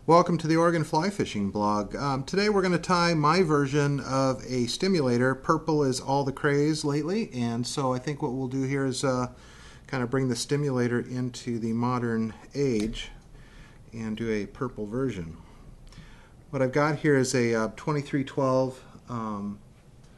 Welcome to the Oregon Fly Fishing blog. Today we're going to tie my version of a stimulator. Purple is all the craze lately, and so I think what we'll do here is kind of bring the stimulator into the modern age and do a purple version. What I've got here is a 2312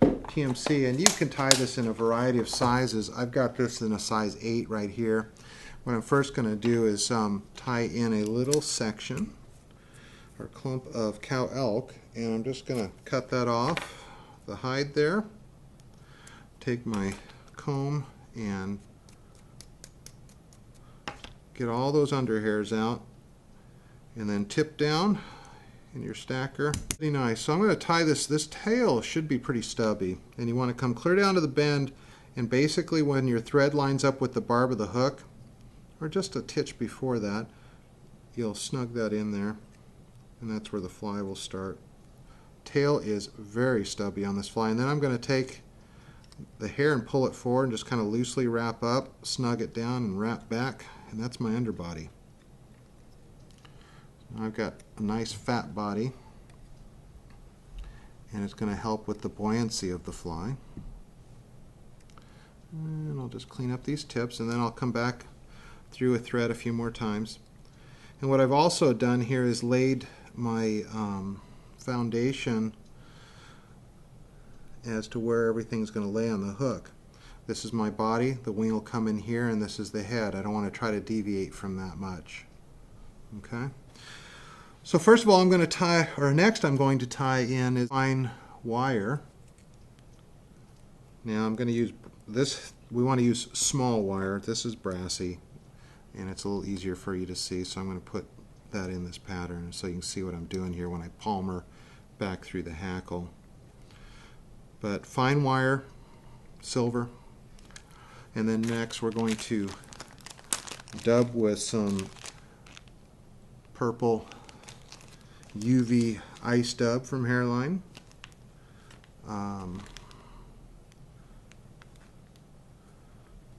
TMC, and you can tie this in a variety of sizes. I've got this in a size 8 right here. What I'm first going to do is tie in a little section or clump of cow elk, and I'm just going to cut that off the hide there. Take my comb and get all those under hairs out, and then tip down in your stacker. Pretty nice. So I'm going to tie this. This tail should be pretty stubby, and you want to come clear down to the bend, and basically when your thread lines up with the barb of the hook, or just a titch before that, you'll snug that in there, and that's where the fly will start. Tail is very stubby on this fly, and then I'm going to take the hair and pull it forward and just kind of loosely wrap up, snug it down, and wrap back, and that's my underbody. Now I've got a nice fat body, and it's going to help with the buoyancy of the fly. And I'll just clean up these tips, and then I'll come back through a thread a few more times. And what I've also done here is laid my foundation as to where everything's going to lay on the hook. This is my body, the wing will come in here, and this is the head. I don't want to try to deviate from that much. Okay? So first of all, I'm going to tie, or next I'm going to tie in is fine wire. Now I'm going to use this, we want to use small wire. This is brassy, and it's a little easier for you to see, so I'm going to put that in this pattern so you can see what I'm doing here when I palmer back through the hackle. But fine wire, silver, and then next we're going to dub with some purple UV ice dub from Hairline.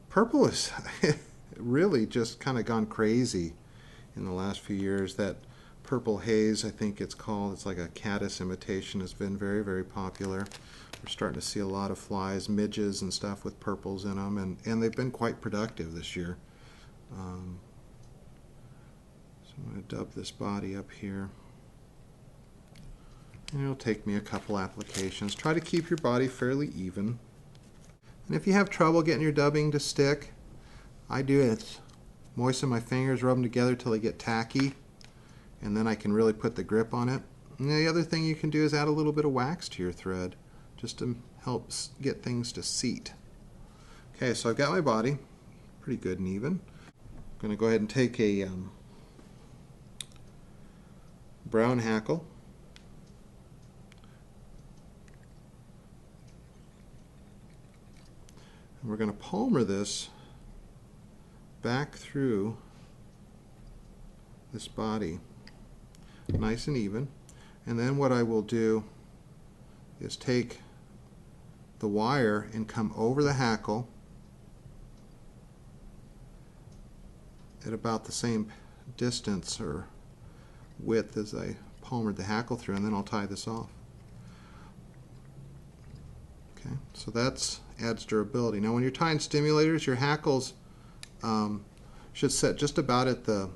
Purple is really just kind of gone crazy in the last few years. That purple haze, I think it's called, it's like a caddis imitation, has been very, very popular. We're starting to see a lot of flies, midges and stuff with purples in them, and they've been quite productive this year. So I'm going to dub this body up here. And it'll take me a couple applications. Try to keep your body fairly even. And if you have trouble getting your dubbing to stick, I do it. Moisten my fingers, rub them together till they get tacky, and then I can really put the grip on it. And the other thing you can do is add a little bit of wax to your thread, just to help get things to seat. Okay, so I've got my body pretty good and even. I'm going to go ahead and take a brown hackle. And we're going to palmer this back through this body, nice and even. And then what I will do is take the wire and come over the hackle at about the same distance or width as I palmered the hackle through, and then I'll tie this off. Okay, so that adds durability. Now when you're tying stimulators, your hackles should set just about at the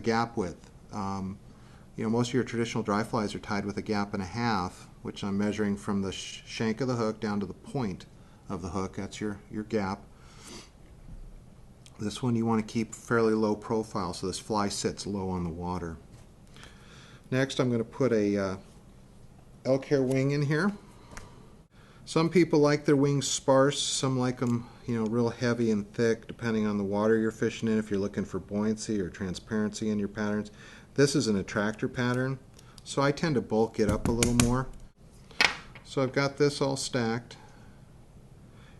gap width. You know, most of your traditional dry flies are tied with a gap and a half, which I'm measuring from the shank of the hook down to the point of the hook. That's your gap. This one you want to keep fairly low profile so this fly sits low on the water. Next I'm going to put a elk hair wing in here. Some people like their wings sparse, some like them, you know, real heavy and thick, depending on the water you're fishing in, if you're looking for buoyancy or transparency in your patterns. This is an attractor pattern, so I tend to bulk it up a little more. So I've got this all stacked,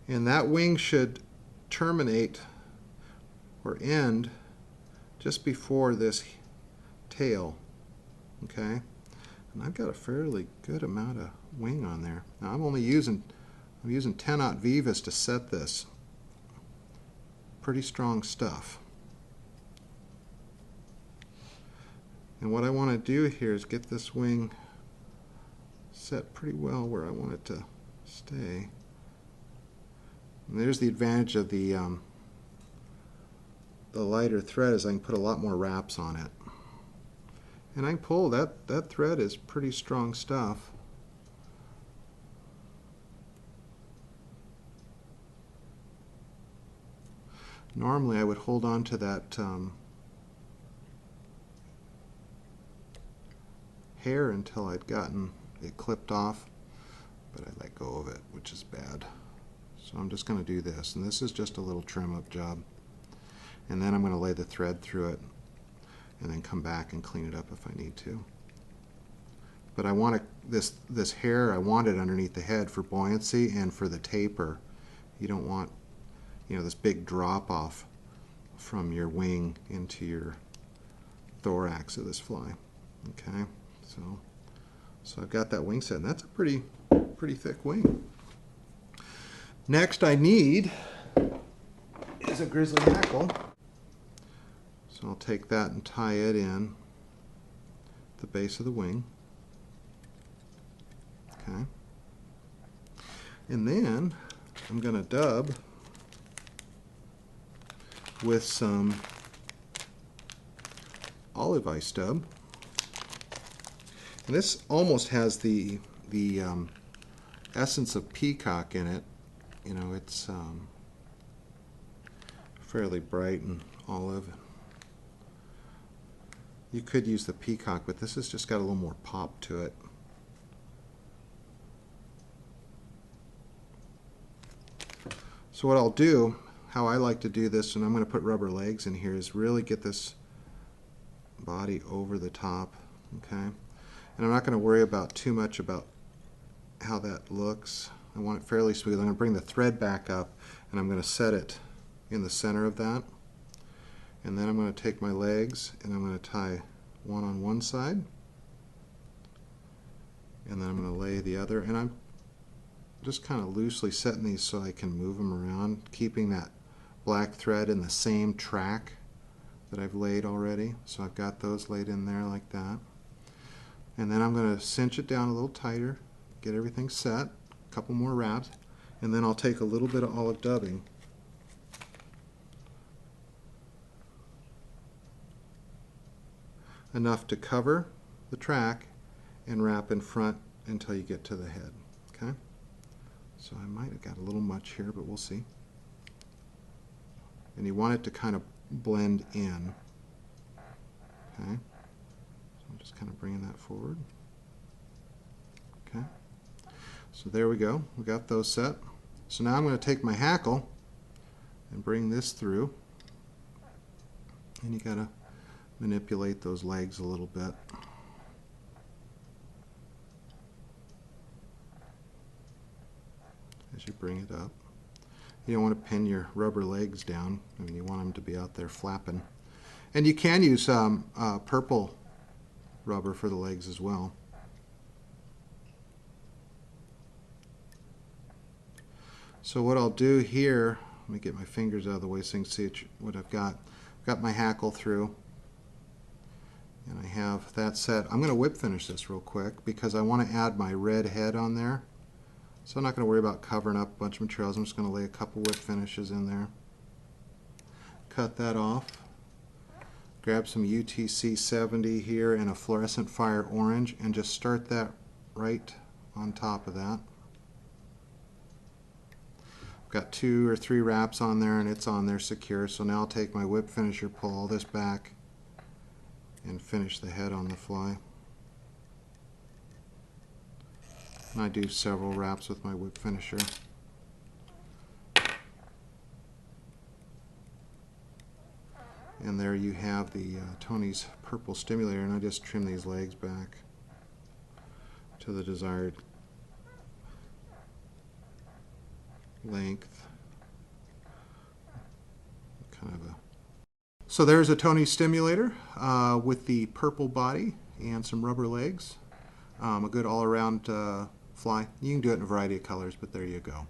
and that wing should terminate or end just before this tail, okay? And I've got a fairly good amount of wing on there. Now I'm using 10-aught Vivas to set this. Pretty strong stuff. And what I want to do here is get this wing set pretty well where I want it to stay. And there's the advantage of the lighter thread, is I can put a lot more wraps on it. And I can pull, that thread is pretty strong stuff. Normally I would hold on to that hair until I'd gotten it clipped off, but I let go of it, which is bad. So I'm just going to do this, and this is just a little trim up job. And then I'm going to lay the thread through it and then come back and clean it up if I need to. But I want this hair, I want it underneath the head for buoyancy and for the taper. You don't want, this big drop off from your wing into your thorax of this fly. Okay, so I've got that wing set, and that's a pretty thick wing. Next I need is a grizzly hackle. So I'll take that and tie it in at the base of the wing. Okay. And then I'm going to dub with some olive ice dub. And this almost has the essence of peacock in it. It's fairly bright and olive. You could use the peacock, but this has just got a little more pop to it. So what I'll do, how I like to do this, and I'm going to put rubber legs in here, is really get this body over the top, okay? And I'm not going to worry about too much about how that looks. I want it fairly smooth. I'm going to bring the thread back up, and I'm going to set it in the center of that. And then I'm going to take my legs and I'm going to tie one on one side, and then I'm going to lay the other, and I'm just kind of loosely setting these so I can move them around, keeping that black thread in the same track that I've laid already. So I've got those laid in there like that. And then I'm going to cinch it down a little tighter, get everything set, a couple more wraps, and then I'll take a little bit of olive dubbing enough to cover the track and wrap in front until you get to the head. Okay? So I might have got a little much here, but we'll see. And you want it to kind of blend in. Okay? So I'm just kind of bringing that forward. Okay? So there we go. We got those set. So now I'm going to take my hackle and bring this through. And you got to manipulate those legs a little bit. As you bring it up. You don't want to pin your rubber legs down. I mean, you want them to be out there flapping. And you can use purple rubber for the legs as well. So what I'll do here, let me get my fingers out of the way so you can see what I've got. I've got my hackle through, and I have that set. I'm going to whip finish this real quick because I want to add my red head on there. So I'm not going to worry about covering up a bunch of materials. I'm just going to lay a couple whip finishes in there. Cut that off. Grab some UTC 70 here and a fluorescent fire orange and just start that right on top of that. I've got 2 or 3 wraps on there and it's on there secure. So now I'll take my whip finisher, pull all this back, and finish the head on the fly. And I do several wraps with my whip finisher. And there you have the Tony's purple stimulator, and I just trim these legs back to the desired length. Kind of a So there's a Tony's stimulator with the purple body and some rubber legs. A good all-around fly. You can do it in a variety of colors, but there you go.